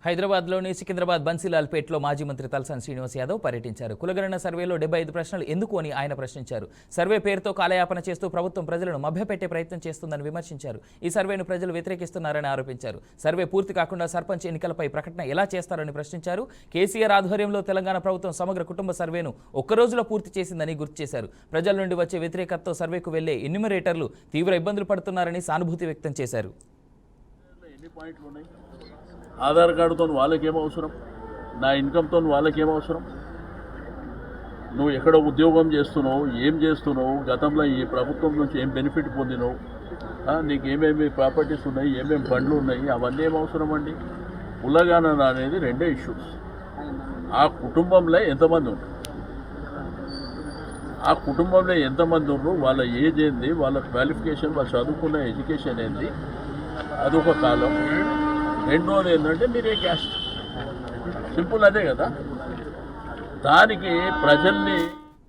హైదరాబాద్లోని సికింద్రాబాద్ బన్సీలాల్పేటలో మాజీ మంత్రి తలసాని శ్రీనివాస్ యాదవ్ పర్యటించారు. కులగణన సర్వేలో 75 ప్రశ్నలు ఎందుకు అని ఆయన ప్రశ్నించారు. సర్వే పేరుతో కాలయాపన చేస్తూ ప్రభుత్వం ప్రజలను మభ్యపెట్టే ప్రయత్నం చేస్తుందని విమర్శించారు. ఈ సర్వేను ప్రజలు వ్యతిరేకిస్తున్నారని ఆరోపించారు. సర్వే పూర్తి కాకుండా సర్పంచ్ ఎన్నికలపై ప్రకటన ఎలా చేస్తారని ప్రశ్నించారు. కేసీఆర్ ఆధ్వర్యంలో తెలంగాణ ప్రభుత్వం సమగ్ర కుటుంబ సర్వేను ఒక్క రోజులో పూర్తి చేసిందని గుర్తు చేశారు. ప్రజల నుండి వచ్చే వ్యతిరేకతతో సర్వేకు వెళ్లే ఎన్యూమరేటర్లు తీవ్ర ఇబ్బందులు పడుతున్నారని సానుభూతి వ్యక్తం చేశారు. ఆధార్ కార్డుతో వాళ్ళకేం అవసరం, నా ఇన్కమ్తో వాళ్ళకేం అవసరం, నువ్వు ఎక్కడ ఉద్యోగం చేస్తున్నావు, ఏం చేస్తున్నావు, గతంలో ఈ ప్రభుత్వం నుంచి ఏం బెనిఫిట్ పొందినావు, నీకు ఏమేమి ప్రాపర్టీస్ ఉన్నాయి, ఏమేమి బండ్లు ఉన్నాయి, అవన్నీ ఏం అవసరం అండి. కులగణన అనేది రెండే ఇష్యూస్. ఆ కుటుంబంలో ఎంతమంది ఉన్నారు, ఆ కుటుంబంలో ఎంతమంది ఉన్నారు, వాళ్ళ ఏజ్ ఏంది, వాళ్ళ క్వాలిఫికేషన్, వాళ్ళు చదువుకున్న ఎడ్యుకేషన్ ఏంది, అదొక కాలం. రెండోది ఏంటంటే మీరే క్యాస్ట్, సింపుల్ అదే కదా. దానికి ప్రజల్ని